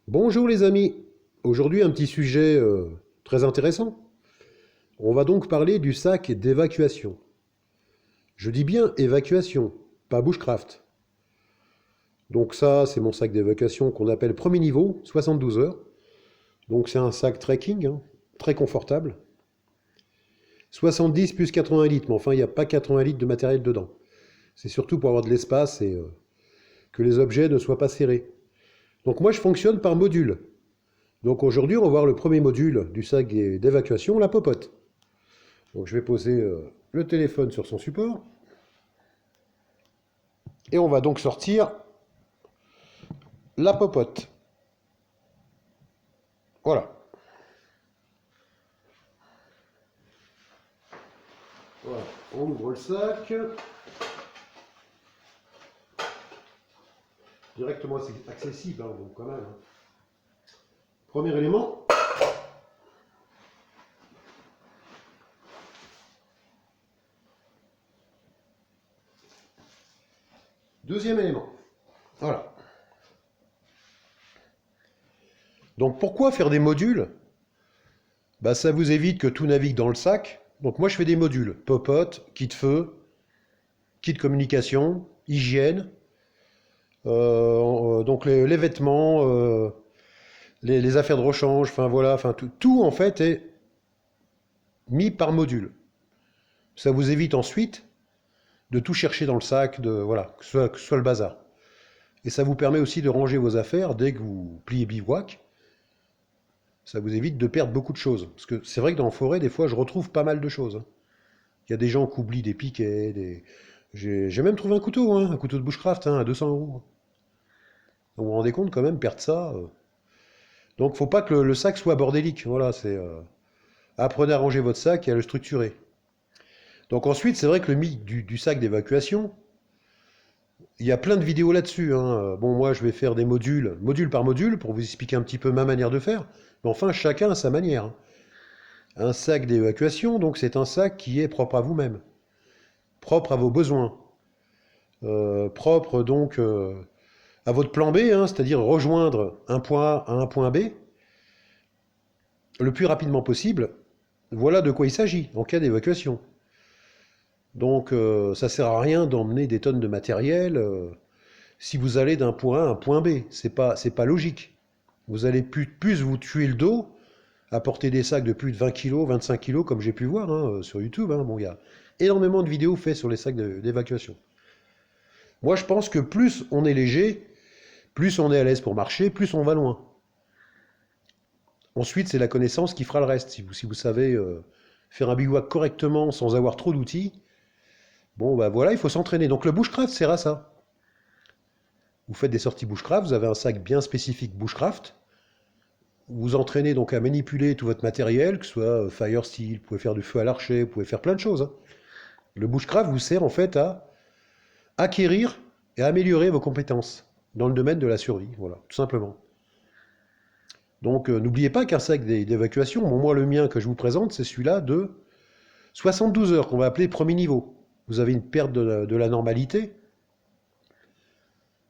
Bonjour les amis, aujourd'hui un petit sujet très intéressant. On va donc parler du sac d'évacuation. Je dis bien évacuation, pas bushcraft. Donc ça, c'est mon sac d'évacuation qu'on appelle premier niveau, 72 heures. Donc c'est un sac trekking, hein, très confortable. 70 plus 80 litres, mais enfin il n'y a pas 80 litres de matériel dedans. C'est surtout pour avoir de l'espace et que les objets ne soient pas serrés. Donc moi je fonctionne par module. Donc aujourd'hui on va voir le premier module du sac d'évacuation, la popote. Donc je vais poser le téléphone sur son support. Et on va donc sortir la popote. Voilà. Voilà. On ouvre le sac. Directement accessible, hein, donc quand même. Hein. Premier élément. Deuxième élément. Voilà. Donc pourquoi faire des modules? Bah, ça vous évite que tout navigue dans le sac. Donc moi je fais des modules. Popote, kit feu, kit communication, hygiène, donc les vêtements, les affaires de rechange, enfin voilà, enfin tout en fait est mis par module. Ça vous évite ensuite de tout chercher dans le sac, de voilà, que ce soit le bazar. Et ça vous permet aussi de ranger vos affaires dès que vous pliez bivouac. Ça vous évite de perdre beaucoup de choses. Parce que c'est vrai que dans la forêt, des fois, je retrouve pas mal de choses. Il y a des gens qui oublient des piquets, J'ai même trouvé un couteau, hein, un couteau de bushcraft, hein, à 200 euros. Donc vous vous rendez compte quand même, perdre ça. Donc faut pas que le sac soit bordélique. Voilà, c'est apprenez à ranger votre sac et à le structurer. Donc ensuite, c'est vrai que le mythe du sac d'évacuation, il y a plein de vidéos là-dessus. Hein. Bon, moi, je vais faire des modules, module par module, pour vous expliquer un petit peu ma manière de faire. Mais enfin, chacun a sa manière. Hein. Un sac d'évacuation, donc, c'est un sac qui est propre à vous-même, propre à vos besoins, propre donc à votre plan B, hein, c'est-à-dire rejoindre un point A à un point B le plus rapidement possible. Voilà de quoi il s'agit en cas d'évacuation. Donc, ça sert à rien d'emmener des tonnes de matériel. Si vous allez d'un point A à un point B. C'est pas logique. Vous allez plus vous tuer le dos à porter des sacs de plus de 20 kg, 25 kg, comme j'ai pu voir hein, sur YouTube. Hein. Bon, il y a énormément de vidéos faites sur les sacs d'évacuation. Moi, je pense que plus on est léger, plus on est à l'aise pour marcher, plus on va loin. Ensuite, c'est la connaissance qui fera le reste. Si vous savez faire un bivouac correctement sans avoir trop d'outils, bon, bah voilà, il faut s'entraîner. Donc le bushcraft sert à ça. Vous faites des sorties bushcraft, vous avez un sac bien spécifique bushcraft, vous entraînez donc à manipuler tout votre matériel, que ce soit fire steel, vous pouvez faire du feu à l'archet, vous pouvez faire plein de choses. Hein. Le bushcraft vous sert en fait à acquérir et à améliorer vos compétences dans le domaine de la survie, voilà, tout simplement. Donc n'oubliez pas qu'un sac d'évacuation, bon, moi le mien que je vous présente, c'est celui-là de 72 heures qu'on va appeler premier niveau. Vous avez une perte de la normalité,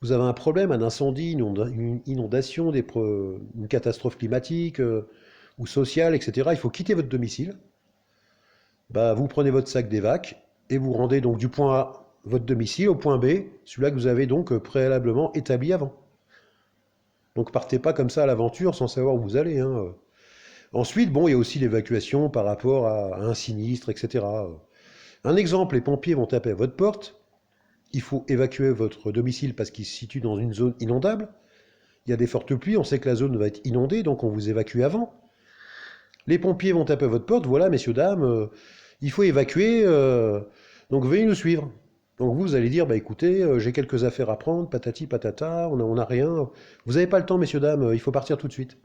vous avez un problème, un incendie, une inondation, une catastrophe climatique ou sociale, etc. Il faut quitter votre domicile. Bah, vous prenez votre sac d'évac et vous rendez donc du point A, votre domicile, au point B, celui-là que vous avez donc préalablement établi avant. Donc partez pas comme ça à l'aventure sans savoir où vous allez. Hein. Ensuite, bon, il y a aussi l'évacuation par rapport à un sinistre, etc. Un exemple, les pompiers vont taper à votre porte. Il faut évacuer votre domicile parce qu'il se situe dans une zone inondable. Il y a des fortes pluies, on sait que la zone va être inondée, donc on vous évacue avant. Les pompiers vont taper à votre porte, voilà, messieurs, dames, il faut évacuer, donc veuillez nous suivre. Donc vous allez dire, bah écoutez, j'ai quelques affaires à prendre, patati patata, on a rien. Vous n'avez pas le temps, messieurs, dames, il faut partir tout de suite.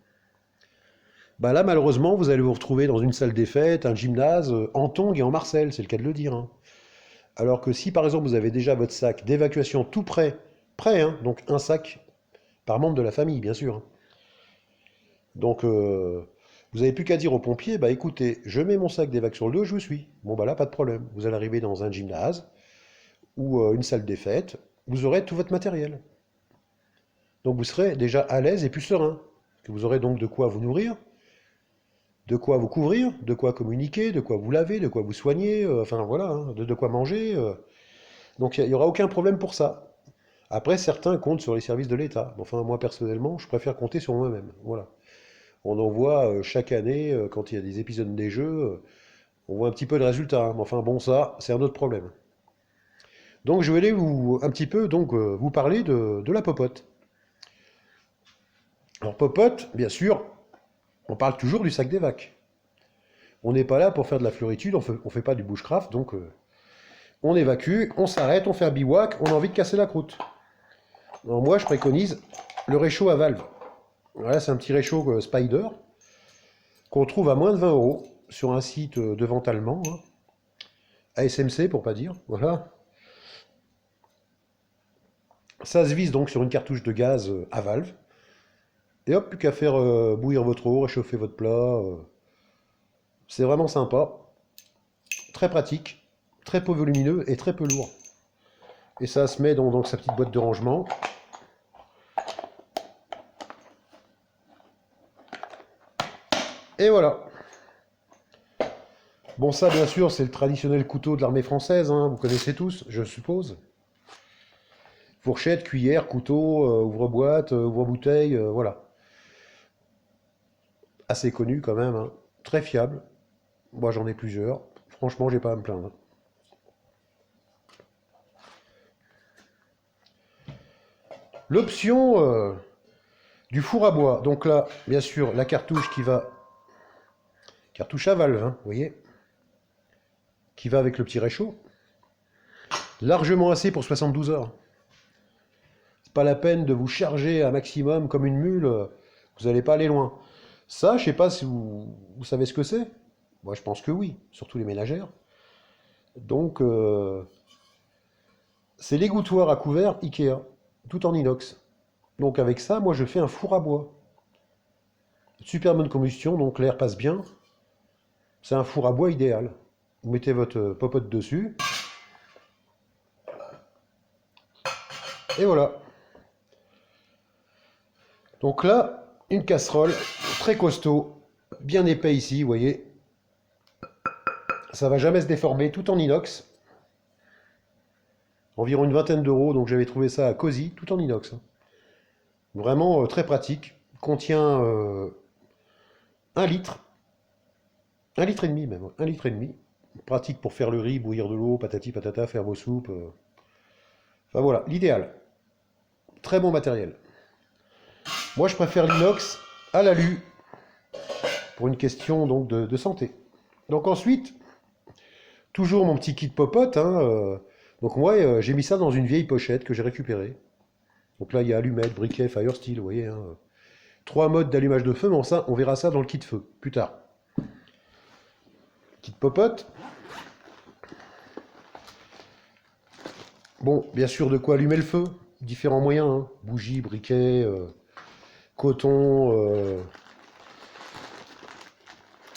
Bah là, malheureusement, vous allez vous retrouver dans une salle des fêtes, un gymnase, en tongs et en marcel, c'est le cas de le dire. Hein. Alors que si, par exemple, vous avez déjà votre sac d'évacuation tout prêt, hein, donc un sac par membre de la famille, bien sûr. Hein. Donc, vous n'avez plus qu'à dire aux pompiers, bah écoutez, je mets mon sac d'évac sur le dos, je vous suis. Bon, bah là, pas de problème. Vous allez arriver dans un gymnase ou une salle des fêtes, vous aurez tout votre matériel. Donc, vous serez déjà à l'aise et plus serein. que vous aurez donc de quoi vous nourrir, de quoi vous couvrir, de quoi communiquer, de quoi vous laver, de quoi vous soigner, enfin voilà, hein, de quoi manger. Donc il n'y aura aucun problème pour ça. Après, certains comptent sur les services de l'État. Enfin, moi personnellement, je préfère compter sur moi-même. Voilà. On en voit chaque année, quand il y a des épisodes neigeux, on voit un petit peu de résultats, hein. Mais enfin bon, ça, c'est un autre problème. Donc je vais un petit peu vous parler de la popote. Alors popote, bien sûr, on parle toujours du sac d'évac. On n'est pas là pour faire de la fleuritude, on fait pas du bushcraft, donc on évacue, on s'arrête, on fait un bivouac, on a envie de casser la croûte. Alors moi, je préconise le réchaud à valve. Voilà, c'est un petit réchaud Spider qu'on trouve à moins de 20 € sur un site de vente allemand, hein. ASMC pour pas dire, voilà. Ça se vise donc sur une cartouche de gaz à valve. Et hop, plus qu'à faire bouillir votre eau, réchauffer votre plat. C'est vraiment sympa, très pratique, très peu volumineux et très peu lourd. Et ça se met dans sa petite boîte de rangement. Et voilà. Bon, ça, bien sûr, c'est le traditionnel couteau de l'armée française, hein, vous connaissez tous, je suppose. Fourchette, cuillère, couteau, ouvre-boîte, ouvre-bouteille, voilà. Assez connu quand même, hein. Très fiable. Moi, j'en ai plusieurs. Franchement, j'ai pas à me plaindre. L'option du four à bois. Donc là, bien sûr, la cartouche qui va... Cartouche à valve, hein, vous voyez, qui va avec le petit réchaud. Largement assez pour 72 heures. C'est pas la peine de vous charger un maximum comme une mule, vous n'allez pas aller loin. Ça, je sais pas si vous savez ce que c'est. Moi, je pense que oui, surtout les ménagères. Donc, c'est l'égouttoir à couvert Ikea, tout en inox. Donc avec ça, moi, je fais un four à bois. Super bonne combustion, donc l'air passe bien. C'est un four à bois idéal. Vous mettez votre popote dessus. Et voilà. Donc là, une casserole très costaud, bien épais ici, vous voyez. Ça va jamais se déformer, tout en inox. Environ une vingtaine d'euros, donc j'avais trouvé ça à Cozy, tout en inox, hein. Vraiment très pratique. Contient 1 litre. 1,5 litre même, 1,5 litre. Pratique pour faire le riz, bouillir de l'eau, patati patata, faire vos soupes. Enfin voilà, l'idéal. Très bon matériel. Moi je préfère l'inox à l'alu pour une question donc de santé. Donc ensuite, toujours mon petit kit popote, hein, donc moi j'ai mis ça dans une vieille pochette que j'ai récupérée. Donc là il y a allumette, briquet, fire steel, vous voyez, hein. 3 modes d'allumage de feu, mais ça, on verra ça dans le kit feu, plus tard. Kit popote. Bon, bien sûr, de quoi allumer le feu. Différents moyens, hein. Bougie, briquet, coton.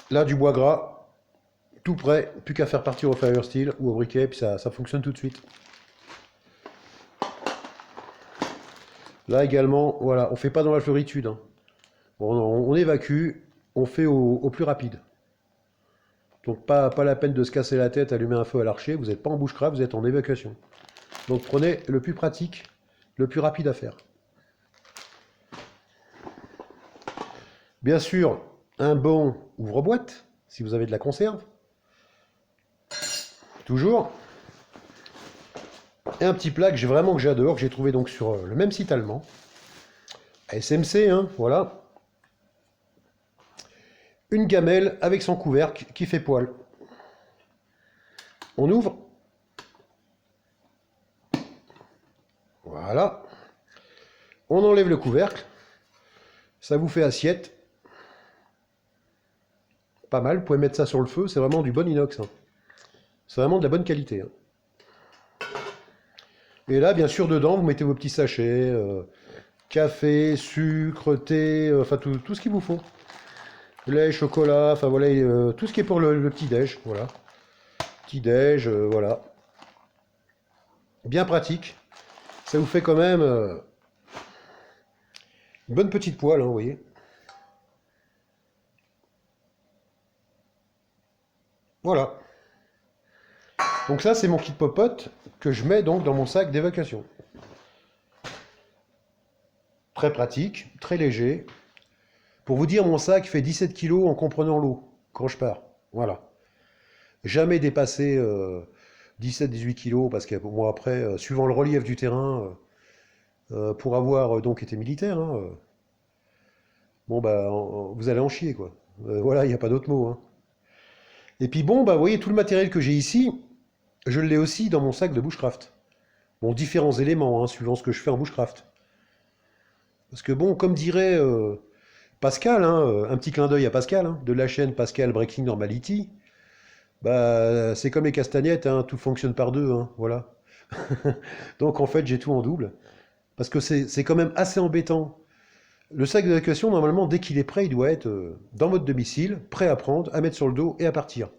Là, du bois gras. Tout prêt. Plus qu'à faire partir au fire steel ou au briquet, puis ça fonctionne tout de suite. Là également, voilà, on fait pas dans la fleuritude, hein. Bon, on évacue, on fait au plus rapide. Donc pas la peine de se casser la tête, allumer un feu à l'archer, vous n'êtes pas en bushcraft, vous êtes en évacuation. Donc prenez le plus pratique, le plus rapide à faire. Bien sûr, un bon ouvre-boîte, si vous avez de la conserve. Toujours. Et un petit plat que j'adore, que j'ai trouvé donc sur le même site allemand. SMC, hein, voilà. Une gamelle avec son couvercle qui fait poil. On ouvre. Voilà. On enlève le couvercle. Ça vous fait assiette. Pas mal, vous pouvez mettre ça sur le feu, c'est vraiment du bon inox, hein. C'est vraiment de la bonne qualité, hein. Et là, bien sûr, dedans, vous mettez vos petits sachets, café, sucre, thé, enfin tout ce qu'il vous faut. Lait, chocolat, enfin voilà, tout ce qui est pour le petit-déj, voilà. Petit-déj, voilà. Bien pratique. Ça vous fait quand même une bonne petite poêle, hein, vous voyez. Voilà. Donc ça, c'est mon kit popote que je mets donc dans mon sac d'évacuation. Très pratique, très léger. Pour vous dire, mon sac fait 17 kg en comprenant l'eau quand je pars. Voilà. Jamais dépassé 17-18 kg parce que moi après, suivant le relief du terrain, pour avoir donc été militaire, hein, bon bah vous allez en chier quoi. Voilà, il n'y a pas d'autre mot, hein. Et puis bon, bah vous voyez, tout le matériel que j'ai ici, je l'ai aussi dans mon sac de bushcraft. Bon, différents éléments, hein, suivant ce que je fais en bushcraft. Parce que bon, comme dirait Pascal, hein, un petit clin d'œil à Pascal, hein, de la chaîne Pascal Breaking Normality, bah c'est comme les castagnettes, hein, tout fonctionne par deux, hein, voilà. Donc en fait, j'ai tout en double. Parce que c'est quand même assez embêtant. Le sac d'évacuation, normalement, dès qu'il est prêt, il doit être dans votre domicile, prêt à prendre, à mettre sur le dos et à partir.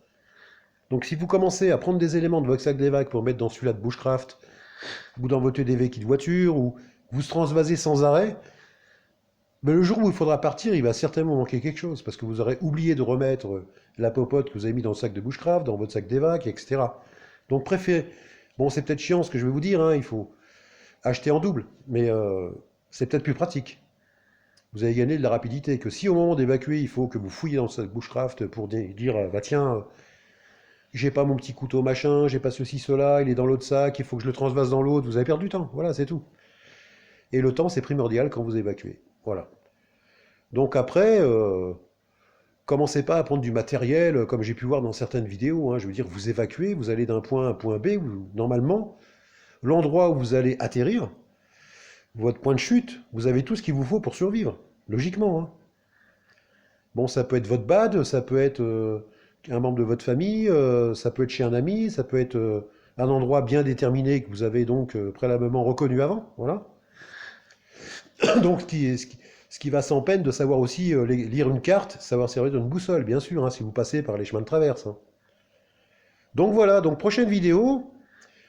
Donc si vous commencez à prendre des éléments de votre sac d'évac pour mettre dans celui-là de bushcraft, ou dans votre EDV kit de voiture, ou vous transvasez sans arrêt, mais le jour où il faudra partir, il va certainement manquer quelque chose, parce que vous aurez oublié de remettre la popote que vous avez mis dans le sac de bushcraft, dans votre sac d'évac, etc. Donc préférez... Bon, c'est peut-être chiant ce que je vais vous dire, hein, il faut acheter en double, mais c'est peut-être plus pratique. Vous allez gagner de la rapidité, que si au moment d'évacuer, il faut que vous fouillez dans le sac bushcraft pour dire, bah tiens, j'ai pas mon petit couteau machin, j'ai pas ceci, cela, il est dans l'autre sac, il faut que je le transvase dans l'autre, vous avez perdu du temps, voilà, c'est tout. Et le temps, c'est primordial quand vous évacuez. Voilà. Donc après, commencez pas à prendre du matériel, comme j'ai pu voir dans certaines vidéos, hein. Je veux dire, vous évacuez, vous allez d'un point A à un point B, où, normalement, l'endroit où vous allez atterrir, votre point de chute, vous avez tout ce qu'il vous faut pour survivre, logiquement, hein. Bon, ça peut être votre bad, ça peut être un membre de votre famille, ça peut être chez un ami, ça peut être un endroit bien déterminé que vous avez donc préalablement reconnu avant, voilà. Donc, ce qui va sans peine de savoir aussi lire une carte, savoir servir d'une boussole, bien sûr, hein, si vous passez par les chemins de traverse, hein. Donc voilà, donc prochaine vidéo,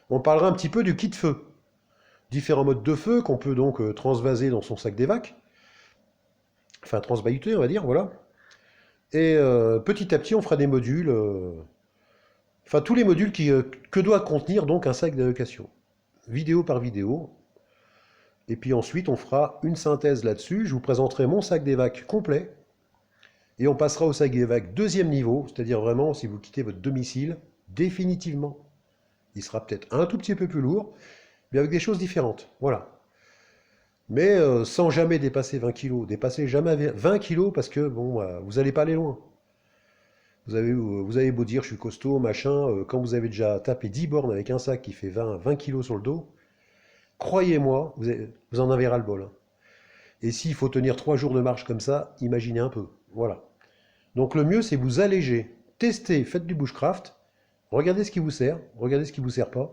on parlera un petit peu du kit feu. Différents modes de feu qu'on peut donc transvaser dans son sac d'évac. Enfin, transbahuter, on va dire, voilà. Et petit à petit, on fera des modules, enfin tous les modules que doit contenir donc un sac d'évacuation. Vidéo par vidéo. Et puis ensuite, on fera une synthèse là-dessus. Je vous présenterai mon sac d'évac complet. Et on passera au sac d'évac deuxième niveau, c'est-à-dire vraiment si vous quittez votre domicile, définitivement. Il sera peut-être un tout petit peu plus lourd, mais avec des choses différentes. Voilà. Mais sans jamais dépasser 20 kg. Dépassez jamais 20 kg parce que bon, vous n'allez pas aller loin. Vous avez beau dire je suis costaud, machin, quand vous avez déjà tapé 10 bornes avec un sac qui fait 20 kg sur le dos, croyez-moi, vous en avez ras-le-bol, hein. Et s'il faut tenir 3 jours de marche comme ça, imaginez un peu. Voilà. Donc le mieux, c'est vous alléger. Testez, faites du bushcraft, regardez ce qui vous sert, regardez ce qui vous sert pas.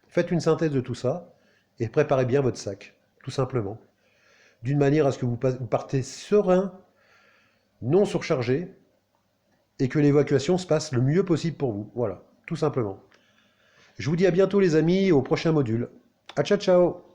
Faites une synthèse de tout ça et préparez bien votre sac, tout simplement. D'une manière à ce que vous partez serein, non surchargé, et que l'évacuation se passe le mieux possible pour vous. Voilà, tout simplement. Je vous dis à bientôt les amis, au prochain module. À ciao ciao!